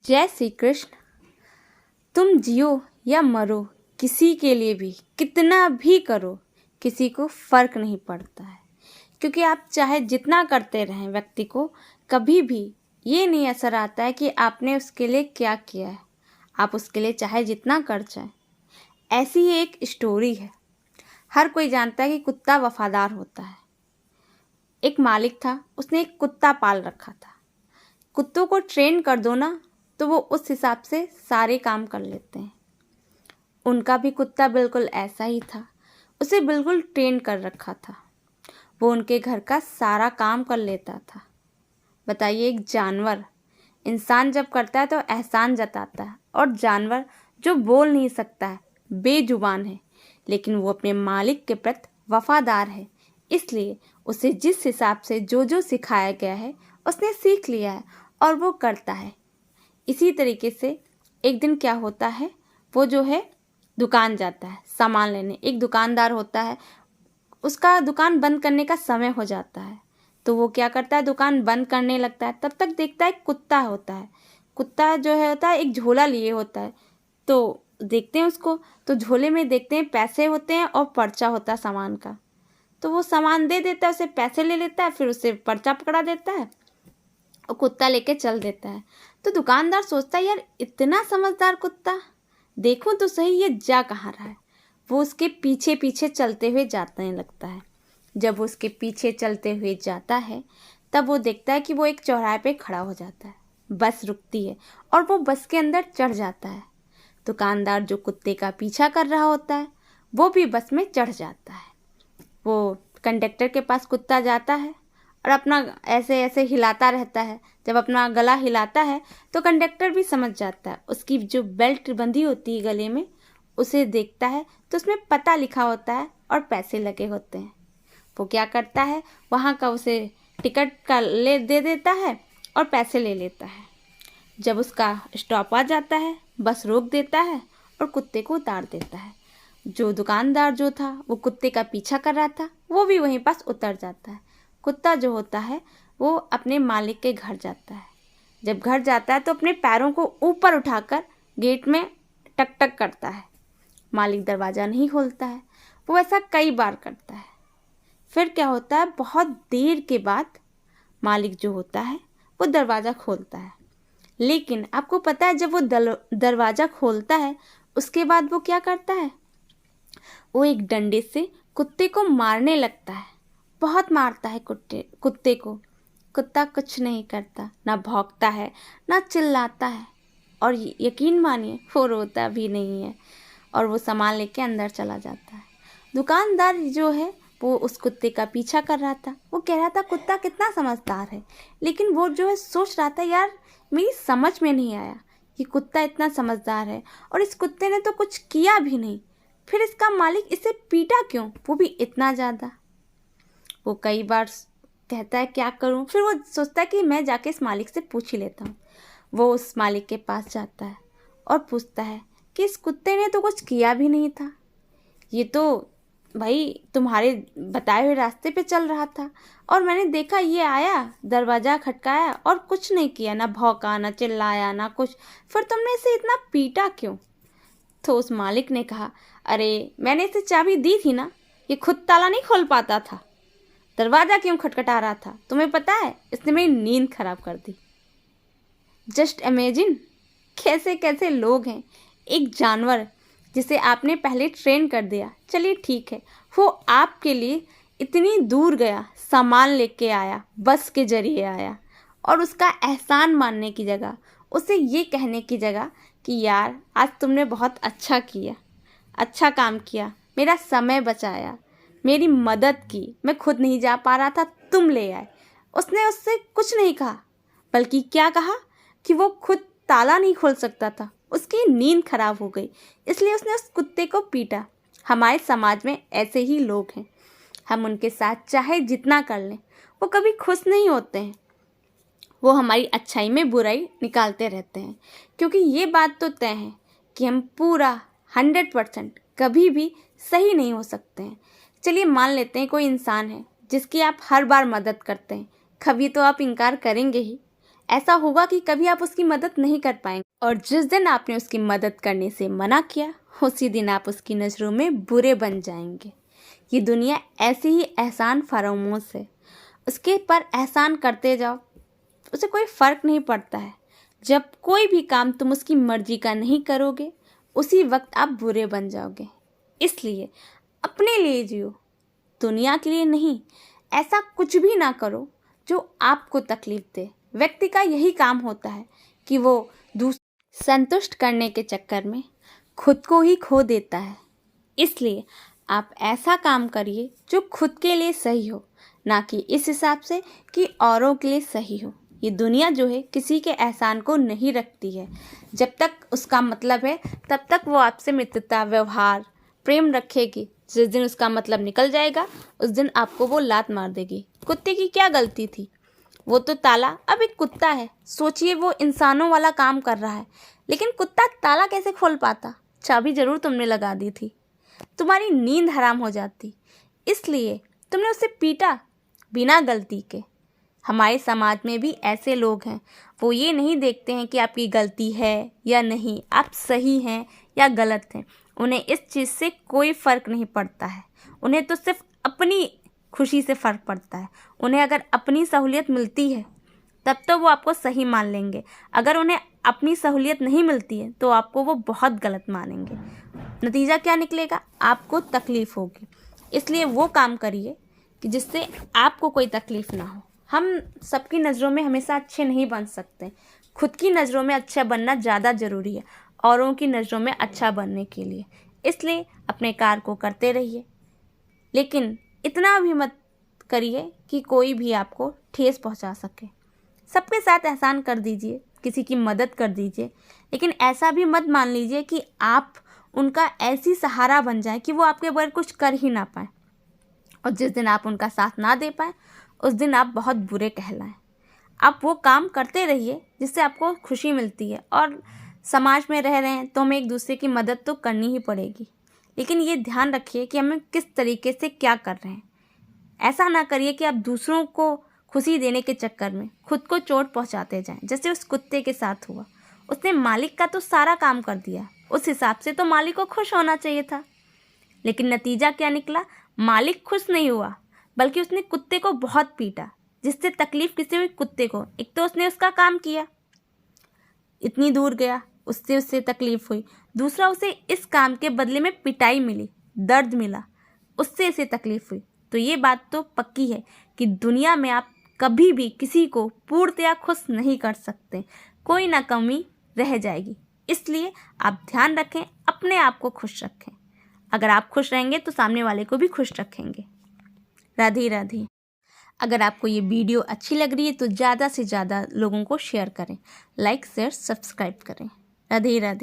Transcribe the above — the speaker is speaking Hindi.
जय श्री कृष्ण। तुम जियो या मरो, किसी के लिए भी कितना भी करो, किसी को फर्क नहीं पड़ता है। क्योंकि आप चाहे जितना करते रहें, व्यक्ति को कभी भी ये नहीं असर आता है कि आपने उसके लिए क्या किया है। आप उसके लिए चाहे जितना कर जाएं। ऐसी ही एक स्टोरी है। हर कोई जानता है कि कुत्ता वफादार होता है। एक मालिक था, उसने एक कुत्ता पाल रखा था। कुत्तों को ट्रेन कर दो ना, तो वो उस हिसाब से सारे काम कर लेते हैं। उनका भी कुत्ता बिल्कुल ऐसा ही था। उसे बिल्कुल ट्रेन कर रखा था। वो उनके घर का सारा काम कर लेता था। बताइए, एक जानवर इंसान जब करता है तो एहसान जताता है, और जानवर जो बोल नहीं सकता है, बेजुबान है, लेकिन वो अपने मालिक के प्रति वफादार है। इसलिए उसे जिस हिसाब से जो जो सिखाया गया है उसने सीख लिया है और वो करता है। इसी तरीके से एक दिन क्या होता है, वो जो है दुकान जाता है सामान लेने। एक दुकानदार होता है, उसका दुकान बंद करने का समय हो जाता है, तो वो क्या करता है, दुकान बंद करने लगता है। तब तक देखता है कुत्ता होता है। कुत्ता जो है होता है एक झोला लिए होता है। तो देखते हैं उसको, तो झोले में देखते हैं पैसे होते हैं और पर्चा होता है सामान का। तो वो सामान दे देता है, उसे पैसे ले लेता है, फिर उसे पर्चा पकड़ा देता है और कुत्ता लेके चल देता है। तो दुकानदार सोचता है, यार इतना समझदार कुत्ता, देखूं तो सही ये जा कहाँ रहा है। वो उसके पीछे पीछे चलते हुए जाने लगता है। जब वो उसके पीछे चलते हुए जाता है, तब वो देखता है कि वो एक चौराहे पे खड़ा हो जाता है। बस रुकती है और वो बस के अंदर चढ़ जाता है। दुकानदार जो कुत्ते का पीछा कर रहा होता है, वो भी बस में चढ़ जाता है। वो कंडक्टर के पास कुत्ता जाता है और अपना ऐसे ऐसे हिलाता रहता है। जब अपना गला हिलाता है तो कंडक्टर भी समझ जाता है। उसकी जो बेल्ट बंधी होती है गले में, उसे देखता है तो उसमें पता लिखा होता है और पैसे लगे होते हैं। वो क्या करता है, वहाँ का उसे टिकट का ले दे देता है और पैसे ले लेता है। जब उसका स्टॉप आ जाता है, बस रोक देता है और कुत्ते को उतार देता है। जो दुकानदार जो था, वो कुत्ते का पीछा कर रहा था, वो भी वहीं पास उतर जाता है। कुत्ता जो होता है वो अपने मालिक के घर जाता है। जब घर जाता है तो अपने पैरों को ऊपर उठाकर गेट में टक टक करता है। मालिक दरवाज़ा नहीं खोलता है। वो ऐसा कई बार करता है। फिर क्या होता है, बहुत देर के बाद मालिक जो होता है वो दरवाज़ा खोलता है। लेकिन आपको पता है, जब वो दरवाज़ा खोलता है, उसके बाद वो क्या करता है, वो एक डंडे से कुत्ते को मारने लगता है। बहुत मारता है कुत्ते को। कुत्ता कुछ नहीं करता, ना भौंकता है, ना चिल्लाता है, और यकीन मानिए वो रोता भी नहीं है। और वो सामान लेके अंदर चला जाता है। दुकानदार जो है वो उस कुत्ते का पीछा कर रहा था। वो कह रहा था कुत्ता कितना समझदार है, लेकिन वो जो है सोच रहा था, यार मेरी समझ में नहीं आया कि कुत्ता इतना समझदार है और इस कुत्ते ने तो कुछ किया भी नहीं, फिर इसका मालिक इसे पीटा क्यों, वो भी इतना ज़्यादा। वो कई बार कहता है क्या करूं, फिर वो सोचता है कि मैं जाके इस मालिक से पूछ ही लेता हूँ। वो उस मालिक के पास जाता है और पूछता है कि इस कुत्ते ने तो कुछ किया भी नहीं था, ये तो भाई तुम्हारे बताए हुए रास्ते पे चल रहा था, और मैंने देखा ये आया, दरवाज़ा खटकाया और कुछ नहीं किया, ना भौंका, ना चिल्लाया, ना कुछ, फिर तुमने इसे इतना पीटा क्यों। तो उस मालिक ने कहा, अरे मैंने इसे चाबी दी थी ना, ये खुद ताला नहीं खोल पाता था, दरवाज़ा क्यों खटखटा रहा था, तुम्हें पता है इसने मेरी नींद खराब कर दी। जस्ट इमेजिन कैसे कैसे लोग हैं। एक जानवर जिसे आपने पहले ट्रेन कर दिया, चलिए ठीक है, वो आपके लिए इतनी दूर गया, सामान लेके आया, बस के जरिए आया, और उसका एहसान मानने की जगह, उसे ये कहने की जगह कि यार आज तुमने बहुत अच्छा किया, अच्छा काम किया, मेरा समय बचाया, मेरी मदद की, मैं खुद नहीं जा पा रहा था, तुम ले आए। उसने उससे कुछ नहीं कहा, बल्कि क्या कहा कि वो खुद ताला नहीं खोल सकता था, उसकी नींद खराब हो गई, इसलिए उसने उस कुत्ते को पीटा। हमारे समाज में ऐसे ही लोग हैं। हम उनके साथ चाहे जितना कर लें, वो कभी खुश नहीं होते हैं। वो हमारी अच्छाई में बुराई निकालते रहते हैं, क्योंकि ये बात तो तय है कि हम पूरा 100% कभी भी सही नहीं हो सकते हैं। चलिए मान लेते हैं कोई इंसान है जिसकी आप हर बार मदद करते हैं, कभी तो आप इनकार करेंगे ही। ऐसा होगा कि कभी आप उसकी मदद नहीं कर पाएंगे, और जिस दिन आपने उसकी मदद करने से मना किया उसी दिन आप उसकी नज़रों में बुरे बन जाएंगे। ये दुनिया ऐसे ही एहसान फरामोश है, उसके पर एहसान करते जाओ, उसे कोई फ़र्क नहीं पड़ता है। जब कोई भी काम तुम उसकी मर्जी का नहीं करोगे उसी वक्त आप बुरे बन जाओगे। इसलिए अपने लिए जियो, दुनिया के लिए नहीं। ऐसा कुछ भी ना करो जो आपको तकलीफ दे। व्यक्ति का यही काम होता है कि वो दूसरों संतुष्ट करने के चक्कर में खुद को ही खो देता है। इसलिए आप ऐसा काम करिए जो खुद के लिए सही हो, ना कि इस हिसाब से कि औरों के लिए सही हो। ये दुनिया जो है किसी के एहसान को नहीं रखती है। जब तक उसका मतलब है तब तक वो आपसे मित्रता, व्यवहार, प्रेम रखेगी। जिस दिन उसका मतलब निकल जाएगा उस दिन आपको वो लात मार देगी। कुत्ते की क्या गलती थी? वो तो ताला अब एक कुत्ता है। सोचिए वो इंसानों वाला काम कर रहा है, लेकिन कुत्ता ताला कैसे खोल पाता? चाबी जरूर तुमने लगा दी थी, तुम्हारी नींद हराम हो जाती, इसलिए तुमने उसे पीटा बिना गलती के। हमारे समाज में भी ऐसे लोग हैं, वो ये नहीं देखते हैं कि आपकी गलती है या नहीं, आप सही हैं या गलत हैं। उन्हें इस चीज़ से कोई फ़र्क नहीं पड़ता है। उन्हें तो सिर्फ अपनी खुशी से फ़र्क पड़ता है। उन्हें अगर अपनी सहूलियत मिलती है तब तो वो आपको सही मान लेंगे, अगर उन्हें अपनी सहूलियत नहीं मिलती है तो आपको वो बहुत गलत मानेंगे। नतीजा क्या निकलेगा? आपको तकलीफ़ होगी। इसलिए वो काम करिए कि जिससे आपको कोई तकलीफ़ ना हो। हम सबकी नज़रों में हमेशा अच्छे नहीं बन सकते। खुद की नज़रों में अच्छा बनना ज़्यादा ज़रूरी है औरों की नज़रों में अच्छा बनने के लिए। इसलिए अपने कार्य को करते रहिए, लेकिन इतना भी मत करिए कि कोई भी आपको ठेस पहुंचा सके। सबके साथ एहसान कर दीजिए, किसी की मदद कर दीजिए, लेकिन ऐसा भी मत मान लीजिए कि आप उनका ऐसी सहारा बन जाए कि वो आपके बगैर कुछ कर ही ना पाए, और जिस दिन आप उनका साथ ना दे पाए उस दिन आप बहुत बुरे कहलाएं। आप वो काम करते रहिए जिससे आपको खुशी मिलती है, और समाज में रह रहे हैं तो हमें एक दूसरे की मदद तो करनी ही पड़ेगी, लेकिन ये ध्यान रखिए कि हमें किस तरीके से क्या कर रहे हैं। ऐसा ना करिए कि आप दूसरों को खुशी देने के चक्कर में खुद को चोट पहुंचाते जाएं, जैसे उस कुत्ते के साथ हुआ। उसने मालिक का तो सारा काम कर दिया, उस हिसाब से तो मालिक को खुश होना चाहिए था, लेकिन नतीजा क्या निकला? मालिक खुश नहीं हुआ, बल्कि उसने कुत्ते को बहुत पीटा, जिससे तकलीफ किसी हुई कुत्ते को। एक तो उसने उसका काम किया, इतनी दूर गया, उससे तकलीफ हुई। दूसरा, उसे इस काम के बदले में पिटाई मिली, दर्द मिला, उससे इसे तकलीफ हुई। तो ये बात तो पक्की है कि दुनिया में आप कभी भी किसी को पूर्णतया खुश नहीं कर सकते, कोई ना कमी रह जाएगी। इसलिए आप ध्यान रखें, अपने आप को खुश रखें। अगर आप खुश रहेंगे तो सामने वाले को भी खुश रखेंगे। राधे राधे। अगर आपको ये वीडियो अच्छी लग रही है तो ज़्यादा से ज़्यादा लोगों को शेयर करें, लाइक शेयर सब्सक्राइब करें। राधे राधे।